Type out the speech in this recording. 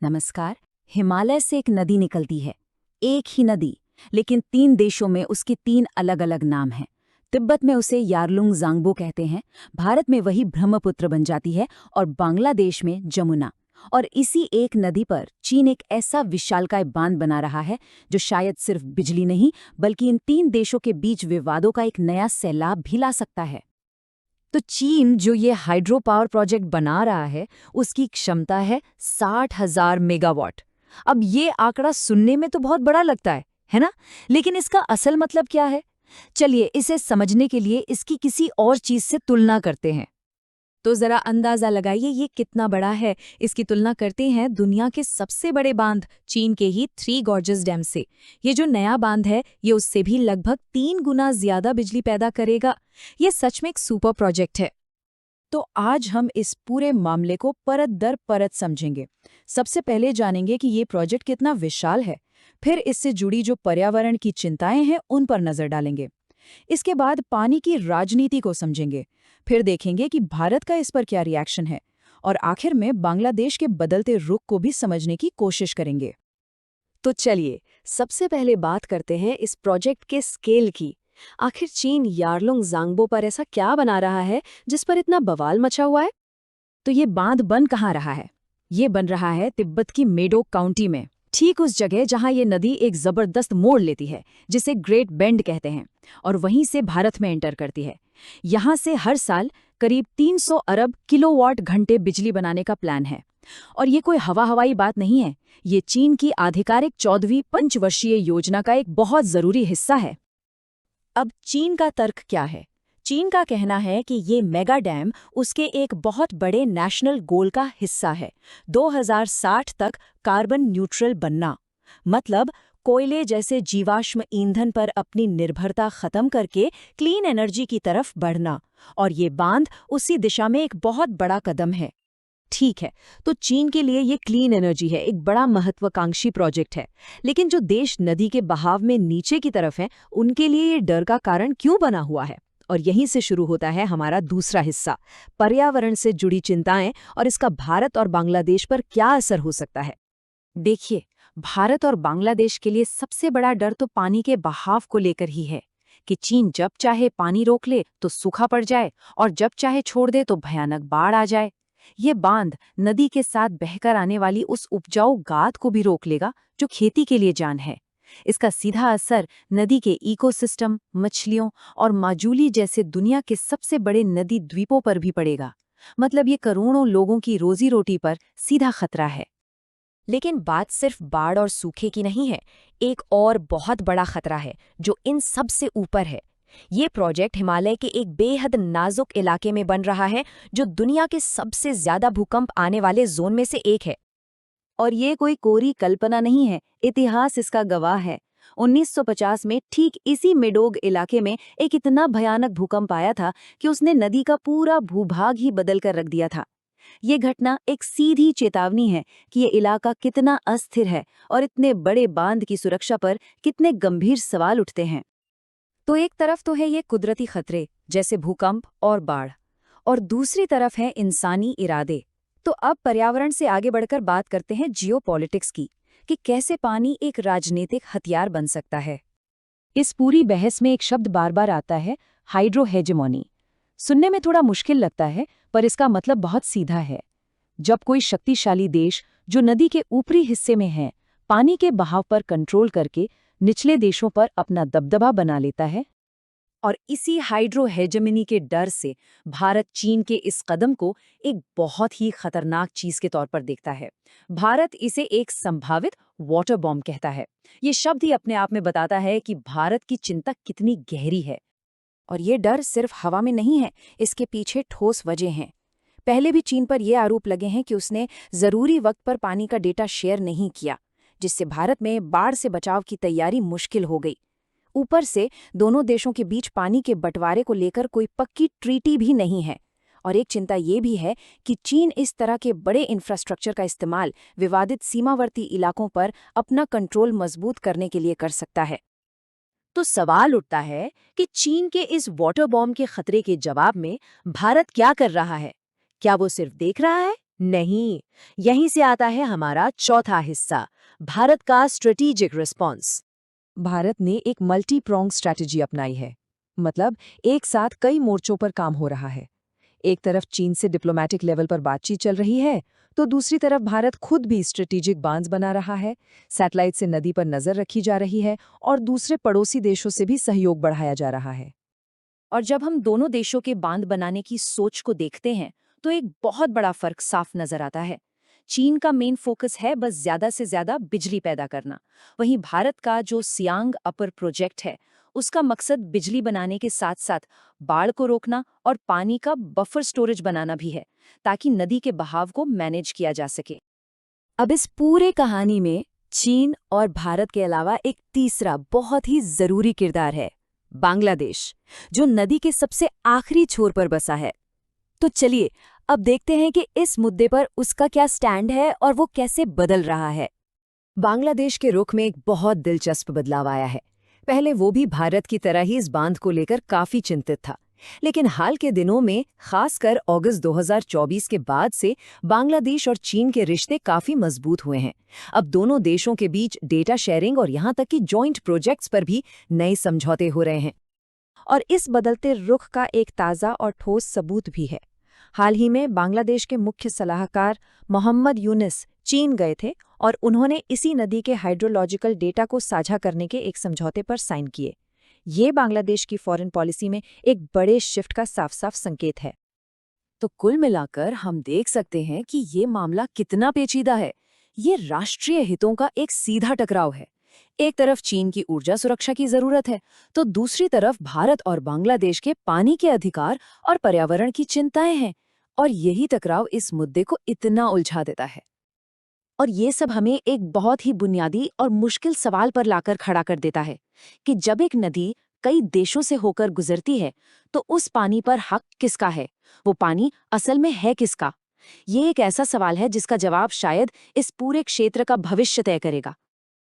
नमस्कार। हिमालय से एक नदी निकलती है। एक ही नदी, लेकिन 3 देशों में उसके 3 अलग-अलग नाम हैं। तिब्बत में उसे यारलुंग ज़ांगबो कहते हैं, भारत में वही ब्रह्मपुत्र बन जाती है और बांग्लादेश में जमुना। और इसी एक नदी पर चीन एक ऐसा विशालकाय बांध बना रहा है जो शायद सिर्फ बिजली नहीं, बल्कि इन 3 देशों के बीच विवादों का एक नया सैलाब भी ला सकता है। तो चीन जो ये हाइड्रो पावर प्रोजेक्ट बना रहा है, उसकी क्षमता है 60,000 मेगावाट। अब ये आंकड़ा सुनने में तो बहुत बड़ा लगता है ना? लेकिन इसका असल मतलब क्या है? चलिए इसे समझने के लिए इसकी किसी और चीज से तुलना करते हैं। तो जरा अंदाजा लगाइए ये कितना बड़ा है। इसकी तुलना करते हैं दुनिया के सबसे बड़े बांध चीन के ही थ्री गॉर्जेस डैम से। ये जो नया बांध है ये उससे भी लगभग 3 गुना ज्यादा बिजली पैदा करेगा। ये सच में एक सुपर प्रोजेक्ट है। तो आज हम इस पूरे मामले को परत दर परत समझेंगे। सबसे पहले जानेंगे कि ये प्रोजेक्ट कितना विशाल है, फिर इससे जुड़ी जो पर्यावरण की चिंताएं हैं उन पर नजर डालेंगे। इसके बाद पानी की राजनीति को समझेंगे, फिर देखेंगे कि भारत का इस पर क्या रिएक्शन है, और आखिर में बांग्लादेश के बदलते रुख को भी समझने की कोशिश करेंगे। तो चलिए सबसे पहले बात करते हैं इस प्रोजेक्ट के स्केल की। आखिर चीन यारलुंग ज़ांगबो पर ऐसा क्या बना रहा है जिस पर इतना बवाल मचा हुआ है? तो ये बांध बन कहाँ रहा है? ये बन रहा है तिब्बत की मेडोक काउंटी में, ठीक उस जगह जहां ये नदी एक जबरदस्त मोड़ लेती है, जिसे ग्रेट बेंड कहते हैं, और वहीं से भारत में एंटर करती है। यहां से हर साल करीब 300 अरब किलोवाट घंटे बिजली बनाने का प्लान है। और ये कोई हवाई बात नहीं है, ये चीन की आधिकारिक 14वीं पंचवर्षीय योजना का एक बहुत जरूरी हिस्सा है। अब चीन का तर्क क्या है? चीन का कहना है कि ये मेगा डैम उसके एक बहुत बड़े नेशनल गोल का हिस्सा है, 2060 तक कार्बन न्यूट्रल बनना। मतलब कोयले जैसे जीवाश्म ईंधन पर अपनी निर्भरता खत्म करके क्लीन एनर्जी की तरफ बढ़ना। और ये बांध उसी दिशा में एक बहुत बड़ा कदम है। ठीक है, तो चीन के लिए ये क्लीन एनर्जी है, एक बड़ा महत्वाकांक्षी प्रोजेक्ट है। लेकिन जो देश नदी के बहाव में नीचे की तरफ हैं, उनके लिए ये डर का कारण क्यों बना हुआ है? और यहीं से शुरू होता है हमारा दूसरा हिस्सा, पर्यावरण से जुड़ी चिंताएं और इसका भारत और बांग्लादेश पर क्या असर हो सकता है। देखिए, भारत और बांग्लादेश के लिए सबसे बड़ा डर तो पानी के बहाव को लेकर ही है, कि चीन जब चाहे पानी रोक ले तो सूखा पड़ जाए, और जब चाहे छोड़ दे तो भयानक बाढ़ आ जाए। ये बांध नदी के साथ बहकर आने वाली उस उपजाऊ गाद को भी रोक लेगा जो खेती के लिए जान है। इसका सीधा असर नदी के इकोसिस्टम, मछलियों और माजुली जैसे दुनिया के सबसे बड़े नदी द्वीपों पर भी पड़ेगा। मतलब ये करोड़ों लोगों की रोजी रोटी पर सीधा खतरा है। लेकिन बात सिर्फ बाढ़ और सूखे की नहीं है। एक और बहुत बड़ा खतरा है जो इन सब से ऊपर है। ये प्रोजेक्ट हिमालय के एक बेहद नाजुक इलाके में बन रहा है जो दुनिया के सबसे ज्यादा भूकंप आने वाले जोन में से एक है। और ये कोई कोरी कल्पना नहीं है, इतिहास इसका गवाह है। 1950 में ठीक इसी मेडोग इलाके में एक इतना भयानक भूकंप आया था कि उसने नदी का पूरा भूभाग ही बदल कर रख दिया था। ये घटना एक सीधी चेतावनी है कि ये इलाका कितना अस्थिर है और इतने बड़े बांध की सुरक्षा पर कितने गंभीर सवाल उठते हैं। तो एक तरफ तो है ये कुदरती खतरे जैसे भूकंप और बाढ़, और दूसरी तरफ है इंसानी इरादे। तो अब पर्यावरण से आगे बढ़कर बात करते हैं जियोपॉलिटिक्स की, कि कैसे पानी एक राजनीतिक हथियार बन सकता है। इस पूरी बहस में एक शब्द बार बार आता है, हाइड्रोहेजेमोनी। सुनने में थोड़ा मुश्किल लगता है, पर इसका मतलब बहुत सीधा है। जब कोई शक्तिशाली देश जो नदी के ऊपरी हिस्से में है, पानी के बहाव पर कंट्रोल करके निचले देशों पर अपना दबदबा बना लेता है। और इसी हाइड्रोहेजेमनी के डर से भारत चीन के इस कदम को एक बहुत ही खतरनाक चीज के तौर पर देखता है। भारत इसे एक संभावित वाटर बॉम्ब कहता है। ये शब्द ही अपने आप में बताता है कि भारत की चिंता कितनी गहरी है। और ये डर सिर्फ हवा में नहीं है, इसके पीछे ठोस वजह हैं। पहले भी चीन पर यह आरोप लगे हैं कि उसने जरूरी वक्त पर पानी का डेटा शेयर नहीं किया, जिससे भारत में बाढ़ से बचाव की तैयारी मुश्किल हो गई। ऊपर से दोनों देशों के बीच पानी के बंटवारे को लेकर कोई पक्की ट्रीटी भी नहीं है। और एक चिंता ये भी है कि चीन इस तरह के बड़े इंफ्रास्ट्रक्चर का इस्तेमाल विवादित सीमावर्ती इलाकों पर अपना कंट्रोल मजबूत करने के लिए कर सकता है। तो सवाल उठता है कि चीन के इस वाटर बॉम्ब के खतरे के जवाब में भारत क्या कर रहा है? क्या वो सिर्फ देख रहा है नहीं, यहीं से आता है हमारा चौथा हिस्सा, भारत का स्ट्रेटेजिक रिस्पॉन्स। भारत ने एक मल्टी प्रोंग स्ट्रैटेजी अपनाई है। मतलब एक साथ कई मोर्चों पर काम हो रहा है। एक तरफ चीन से डिप्लोमैटिक लेवल पर बातचीत चल रही है, तो दूसरी तरफ भारत खुद भी स्ट्रेटेजिक बांध बना रहा है, सैटेलाइट से नदी पर नजर रखी जा रही है और दूसरे पड़ोसी देशों से भी सहयोग बढ़ाया जा रहा है। और जब हम दोनों देशों के बांध बनाने की सोच को देखते हैं तो एक बहुत बड़ा फर्क साफ नजर आता है। चीन का मेन फोकस है बस ज्यादा से ज्यादा बिजली पैदा करना। वहीं भारत का जो सियांग अपर प्रोजेक्ट है उसका मकसद बिजली बनाने के साथ साथ बाढ़ को रोकना और पानी का बफर स्टोरेज बनाना भी है, ताकि नदी के बहाव को मैनेज किया जा सके। अब इस पूरे कहानी में चीन और भारत के अलावा एक तीसरा बहुत ही जरूरी किरदार है, बांग्लादेश, जो नदी के सबसे आखिरी छोर पर बसा है। तो चलिए अब देखते हैं कि इस मुद्दे पर उसका क्या स्टैंड है और वो कैसे बदल रहा है। बांग्लादेश के रुख में एक बहुत दिलचस्प बदलाव आया है। पहले वो भी भारत की तरह ही इस बांध को लेकर काफी चिंतित था, लेकिन हाल के दिनों में, खासकर अगस्त 2024 के बाद से बांग्लादेश और चीन के रिश्ते काफी मजबूत हुए हैं। अब दोनों देशों के बीच डेटा शेयरिंग और यहाँ तक कि जॉइंट प्रोजेक्ट्स पर भी नए समझौते हो रहे हैं। और इस बदलते रुख का एक ताज़ा और ठोस सबूत भी है। हाल ही में बांग्लादेश के मुख्य सलाहकार मोहम्मद यूनिस चीन गए थे और उन्होंने इसी नदी के हाइड्रोलॉजिकल डेटा को साझा करने के एक समझौते पर साइन किए। ये बांग्लादेश की फॉरेन पॉलिसी में एक बड़े शिफ्ट का साफ साफ संकेत है। तो कुल मिलाकर हम देख सकते हैं कि ये मामला कितना पेचीदा है। ये राष्ट्रीय हितों का एक सीधा टकराव है। एक तरफ चीन की ऊर्जा सुरक्षा की जरूरत है, तो दूसरी तरफ भारत और बांग्लादेश के पानी के अधिकार और पर्यावरण की चिंताएं हैं। और यही टकराव इस मुद्दे को इतना उलझा देता है। और ये सब हमें एक बहुत ही बुनियादी और मुश्किल सवाल पर लाकर खड़ा कर देता है कि जब एक नदी कई देशों से होकर गुजरती है तो उस पानी पर हक किसका है? वो पानी असल में है किसका? ये एक ऐसा सवाल है जिसका जवाब शायद इस पूरे क्षेत्र का भविष्य तय करेगा।